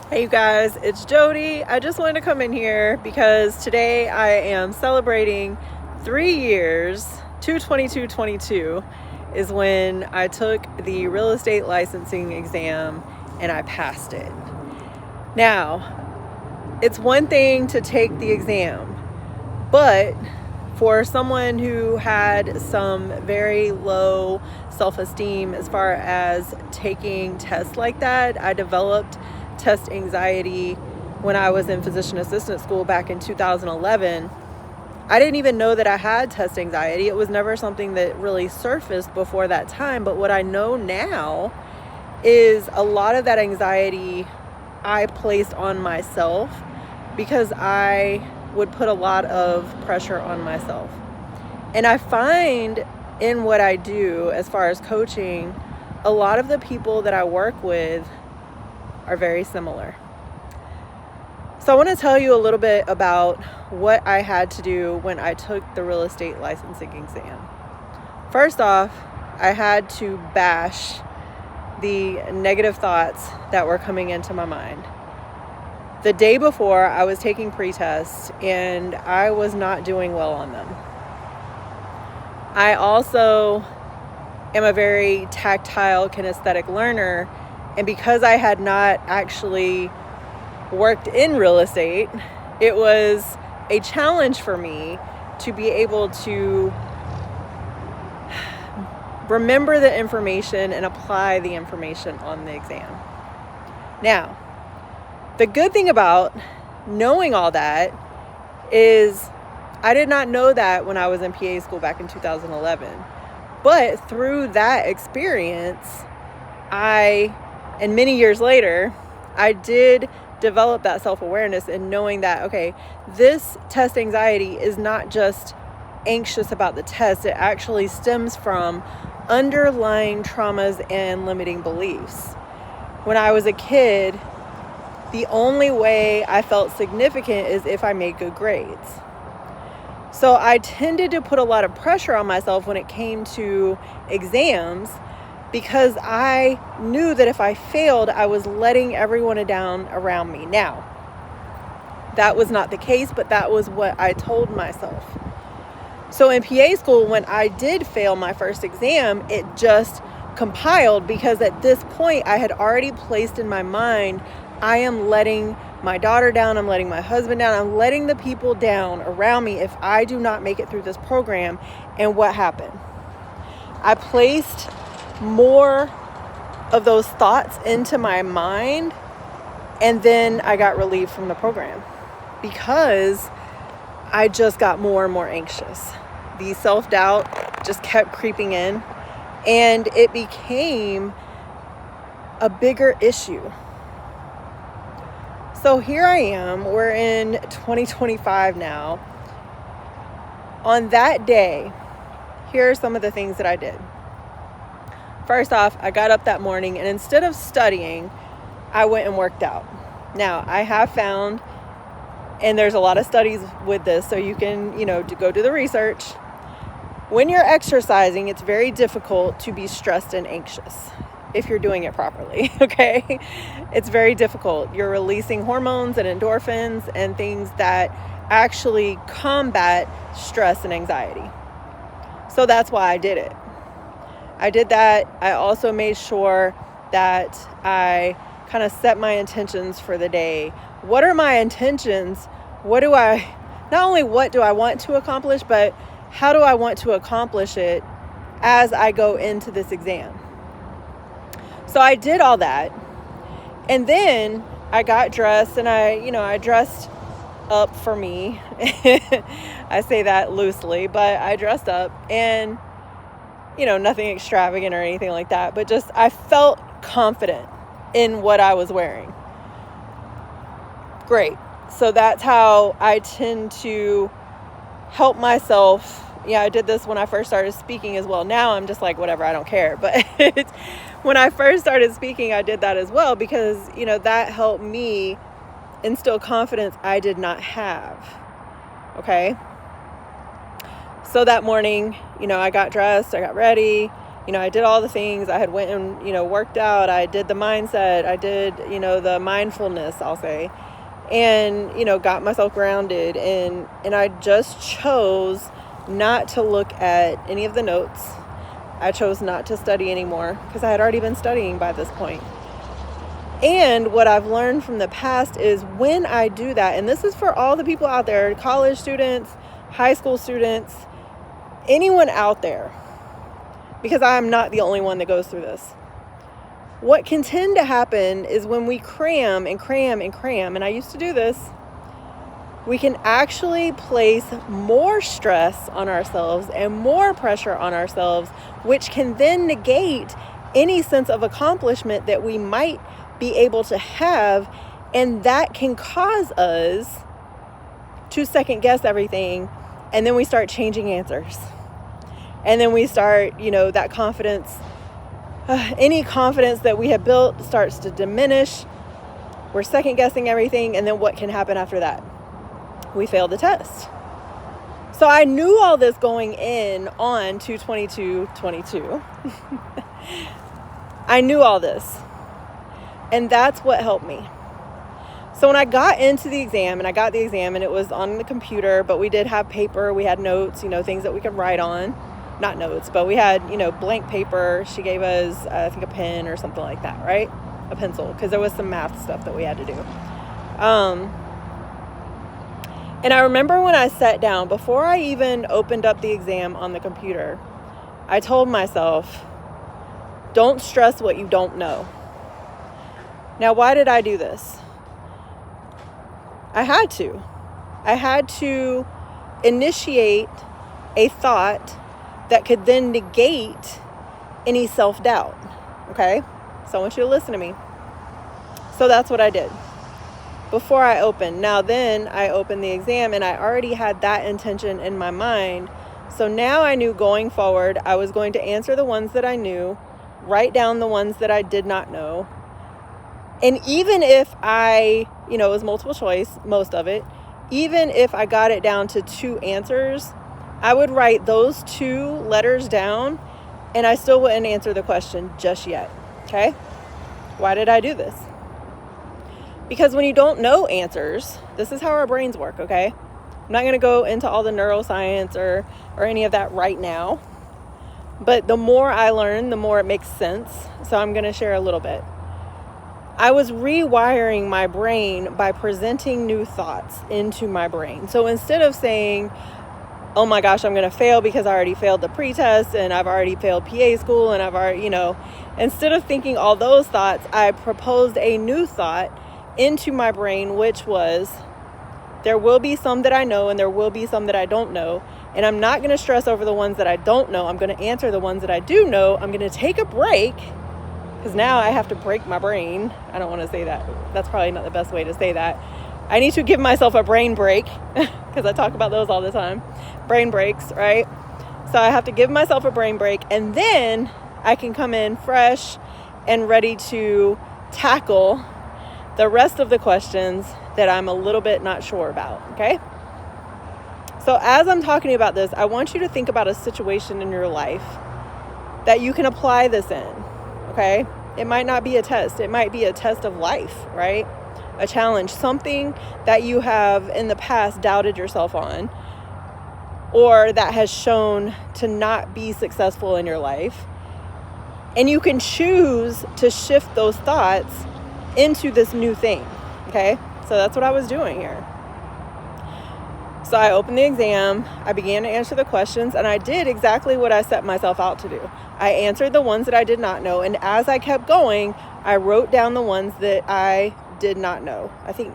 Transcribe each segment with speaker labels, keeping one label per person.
Speaker 1: Hey you guys, it's Jody. I just wanted to come in here because today I am celebrating 3 years. 2/22/22 is when I took the real estate licensing exam and I passed it. Now, it's one thing to take the exam, but for someone who had some very low self-esteem as far as taking tests like that, I developed test anxiety when I was in physician assistant school back in 2011. I didn't even know that I had test anxiety. It was never something that really surfaced before that time. But what I know now is a lot of that anxiety I placed on myself because I would put a lot of pressure on myself. And I find in what I do as far as coaching, a lot of the people that I work with are very similar. So I want to tell you a little bit about what I had to do when I took the real estate licensing exam. First off, I had to bash the negative thoughts that were coming into my mind. The day before, I was taking pre-tests and I was not doing well on them. I also am a very tactile, kinesthetic learner. And because I had not actually worked in real estate, it was a challenge for me to be able to remember the information and apply the information on the exam. Now, the good thing about knowing all that is I did not know that when I was in PA school back in 2011. But through that experience, and many years later, I did develop that self-awareness and knowing that, okay, this test anxiety is not just anxious about the test. It actually stems from underlying traumas and limiting beliefs. When I was a kid, the only way I felt significant is if I made good grades. So I tended to put a lot of pressure on myself when it came to exams because I knew that if I failed, I was letting everyone down around me. Now, that was not the case, but that was what I told myself. So in PA school, when I did fail my first exam, it just compiled because at this point, I had already placed in my mind, I am letting my daughter down, I'm letting my husband down, I'm letting the people down around me if I do not make it through this program. And what happened? I placed more of those thoughts into my mind, and then I got relieved from the program because I just got more and more anxious. The self-doubt just kept creeping in, and it became a bigger issue. So here I am, we're in 2025 now. On that day, here are some of the things that I did. First off, I got up that morning and instead of studying, I went and worked out. Now, I have found, and there's a lot of studies with this, so you can, go do the research. When you're exercising, it's very difficult to be stressed and anxious if you're doing it properly, okay? It's very difficult. You're releasing hormones and endorphins and things that actually combat stress and anxiety. So that's why I did it. I did that. I also made sure that I kind of set my intentions for the day. What are my intentions? Not only what do I want to accomplish, but how do I want to accomplish it as I go into this exam? So I did all that. And then I got dressed and I dressed up for me. I say that loosely, but I dressed up and nothing extravagant or anything like that, but just I felt confident in what I was wearing. Great. So that's how I tend to help myself. Yeah, I did this when I first started speaking as well. Now I'm just like, whatever, I don't care. But when I first started speaking, I did that as well because, that helped me instill confidence I did not have. Okay. So that morning, I got dressed, I got ready, I did all the things. I had went and, worked out. I did the mindset. I did, the mindfulness, I'll say, and, got myself grounded. And I just chose not to look at any of the notes. I chose not to study anymore because I had already been studying by this point. And what I've learned from the past is when I do that, and this is for all the people out there, college students, high school students, anyone out there, because I'm not the only one that goes through this. What can tend to happen is when we cram and cram and cram, and I used to do this, we can actually place more stress on ourselves and more pressure on ourselves, which can then negate any sense of accomplishment that we might be able to have, and that can cause us to second guess everything, and then we start changing answers. And then we start, that confidence, any confidence that we have built starts to diminish. We're second guessing everything. And then what can happen after that? We fail the test. So I knew all this going in on 2/22/22. I knew all this. And that's what helped me. So when I got into the exam, and I got the exam, and it was on the computer, but we did have paper, we had notes, things that we could write on. Not notes, but we had, blank paper. She gave us, I think, a pen or something like that, right? A pencil, because there was some math stuff that we had to do. And I remember when I sat down, before I even opened up the exam on the computer, I told myself, don't stress what you don't know. Now, why did I do this? I had to initiate a thought that could then negate any self-doubt. Okay? So I want you to listen to me. So that's what I did before I opened. Now then I opened the exam, and I already had that intention in my mind. So now I knew going forward, I was going to answer the ones that I knew, write down the ones that I did not know. And even if it was multiple choice, most of it, even if I got it down to 2 answers, I would write those 2 letters down, and I still wouldn't answer the question just yet. Okay? Why did I do this? Because when you don't know answers, this is how our brains work, okay? I'm not going to go into all the neuroscience or any of that right now. But the more I learn, the more it makes sense. So I'm going to share a little bit. I was rewiring my brain by presenting new thoughts into my brain. So instead of saying, oh my gosh, I'm going to fail because I already failed the pretest and I've already failed PA school and I've already, instead of thinking all those thoughts, I proposed a new thought into my brain, which was, there will be some that I know and there will be some that I don't know. And I'm not going to stress over the ones that I don't know. I'm going to answer the ones that I do know. I'm going to take a break, because now I have to break my brain. I don't want to say that. That's probably not the best way to say that. I need to give myself a brain break, because I talk about those all the time. Brain breaks, right? So I have to give myself a brain break, and then I can come in fresh and ready to tackle the rest of the questions that I'm a little bit not sure about, okay? So as I'm talking about this, I want you to think about a situation in your life that you can apply this in, okay? It might not be a test. It might be a test of life, right? A challenge, something that you have in the past doubted yourself on, or that has shown to not be successful in your life. And you can choose to shift those thoughts into this new thing, okay? So that's what I was doing here. So I opened the exam, I began to answer the questions, and I did exactly what I set myself out to do. I answered the ones that I did not know, and as I kept going, I wrote down the ones that I did not know.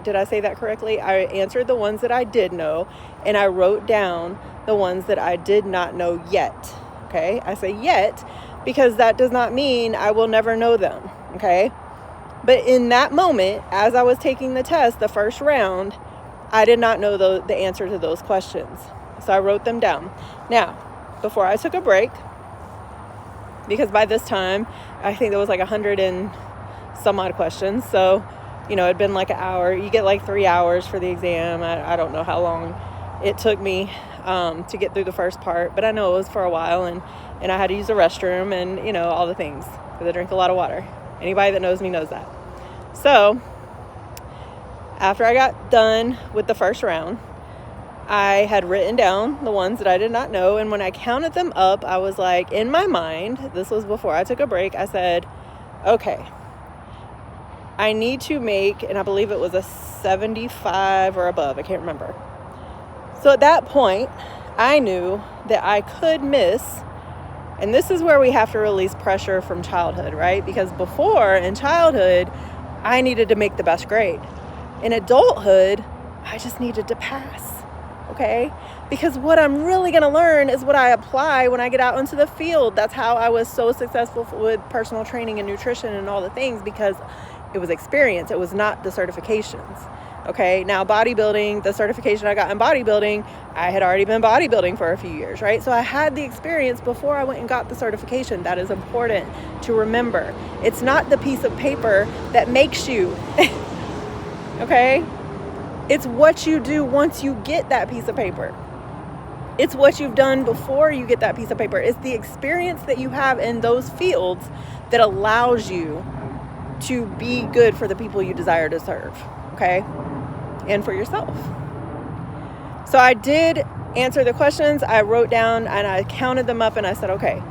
Speaker 1: Did I say that correctly? I answered the ones that I did know, and I wrote down the ones that I did not know yet, okay? I say yet because that does not mean I will never know them, okay? But in that moment, as I was taking the test, the first round, I did not know the answer to those questions. So I wrote them down. Now, before I took a break, because by this time, I think there was like 100 and some odd questions. So, it'd been like an hour. You get like 3 hours for the exam. I don't know how long it took me. to get through the first part, but I know it was for a while, and I had to use the restroom and, you know, all the things, because I drink a lot of water. Anybody that knows me knows that. So after I got done with the first round, I had written down the ones that I did not know, and when I counted them up, I was like, in my mind, this was before I took a break, I said, okay, I need to make, and I believe it was a 75 or above, I can't remember. So at that point, I knew that I could miss, and this is where we have to release pressure from childhood, right? Because before, in childhood, I needed to make the best grade. In adulthood, I just needed to pass, okay? Because what I'm really gonna learn is what I apply when I get out into the field. That's how I was so successful with personal training and nutrition and all the things, because it was experience. It was not the certifications. Okay, now bodybuilding, the certification I got in bodybuilding, I had already been bodybuilding for a few years, right? So I had the experience before I went and got the certification. That is important to remember. It's not the piece of paper that makes you, okay? It's what you do once you get that piece of paper. It's what you've done before you get that piece of paper. It's the experience that you have in those fields that allows you to be good for the people you desire to serve, okay? And for yourself. So I did answer the questions. I wrote down and I counted them up and I said, okay,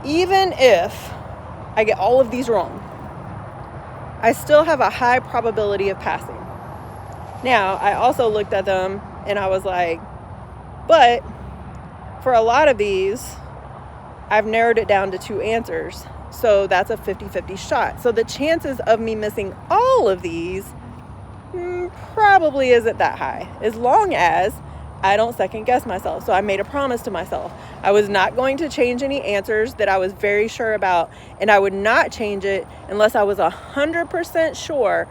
Speaker 1: even if I get all of these wrong, I still have a high probability of passing. Now, I also looked at them and I was like, but for a lot of these, I've narrowed it down to 2 answers. So that's a 50-50 shot. So the chances of me missing all of these probably isn't that high, as long as I don't second guess myself. So I made a promise to myself. I was not going to change any answers that I was very sure about, and I would not change it unless I was 100% sure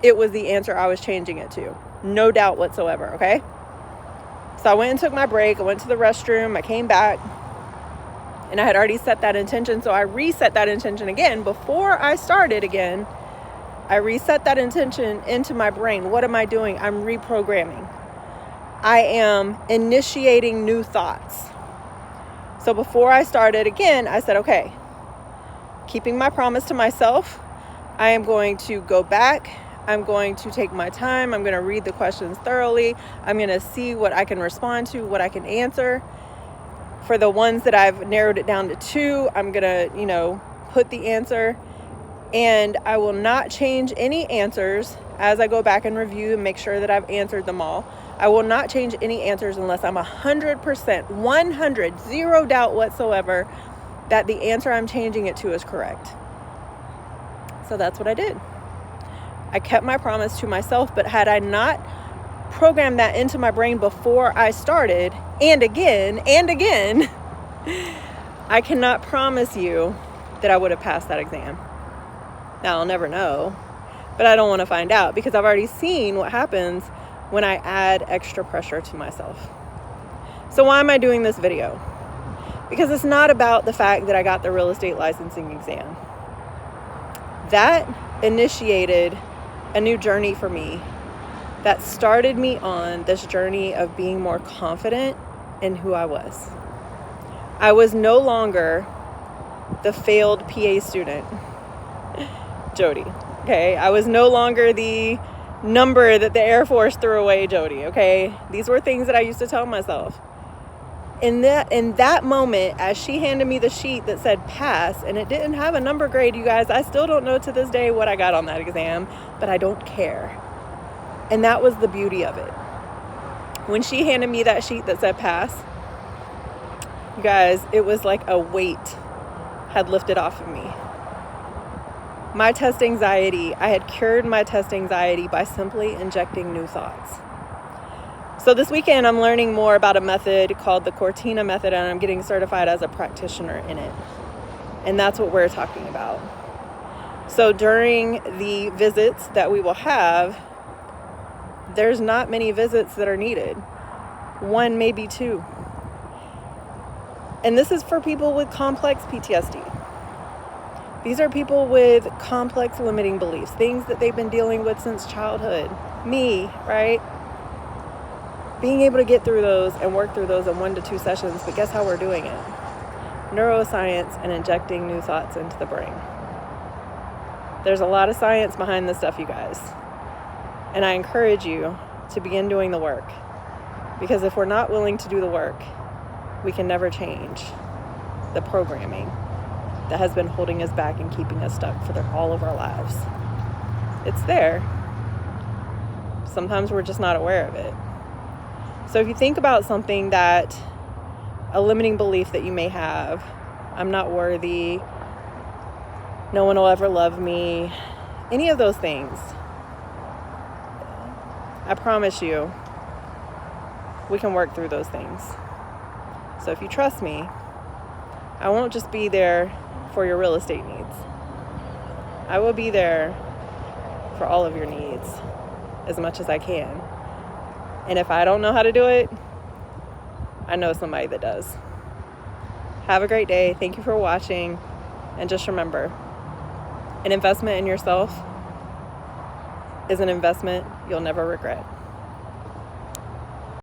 Speaker 1: it was the answer I was changing it to. No doubt whatsoever, okay? So I went and took my break. I went to the restroom. I came back. And I had already set that intention, so I reset that intention again. Before I started again, I reset that intention into my brain. What am I doing? I'm reprogramming. I am initiating new thoughts. So before I started again, I said, okay, keeping my promise to myself, I am going to go back. I'm going to take my time. I'm going to read the questions thoroughly. I'm going to see what I can respond to, what I can answer. For the ones that I've narrowed it down to 2, I'm going to, put the answer, and I will not change any answers as I go back and review and make sure that I've answered them all. I will not change any answers unless I'm 100%, 0 doubt whatsoever that the answer I'm changing it to is correct. So that's what I did. I kept my promise to myself, but had I not programmed that into my brain before I started, and again, I cannot promise you that I would have passed that exam. Now, I'll never know, but I don't want to find out, because I've already seen what happens when I add extra pressure to myself. So why am I doing this video? Because it's not about the fact that I got the real estate licensing exam. That initiated a new journey for me that started me on this journey of being more confident in who I was. I was no longer the failed PA student, Jody, okay? I was no longer the number that the Air Force threw away, Jody, okay? These were things that I used to tell myself. In that moment, as she handed me the sheet that said pass, and it didn't have a number grade, you guys, I still don't know to this day what I got on that exam, but I don't care. And that was the beauty of it. When she handed me that sheet that said pass, you guys, it was like a weight had lifted off of me. My test anxiety, I had cured my test anxiety by simply injecting new thoughts. So this weekend, I'm learning more about a method called the Cortina method, and I'm getting certified as a practitioner in it. And that's what we're talking about. So during the visits that we will have, there's not many visits that are needed. 1, maybe 2. And this is for people with complex PTSD. These are people with complex limiting beliefs, things that they've been dealing with since childhood. Me, right? being able to get through those and work through those in 1 to 2 sessions. But guess how we're doing it? Neuroscience and injecting new thoughts into the brain. There's a lot of science behind this stuff, you guys. And I encourage you to begin doing the work. Because if we're not willing to do the work, we can never change the programming that has been holding us back and keeping us stuck for all of our lives. It's there. Sometimes we're just not aware of it. So if you think about something that, a limiting belief that you may have, I'm not worthy, no one will ever love me, any of those things, I promise you, we can work through those things. So if you trust me, I won't just be there for your real estate needs. I will be there for all of your needs as much as I can. And if I don't know how to do it, I know somebody that does. Have a great day. Thank you for watching. And just remember, an investment in yourself is an investment you'll never regret.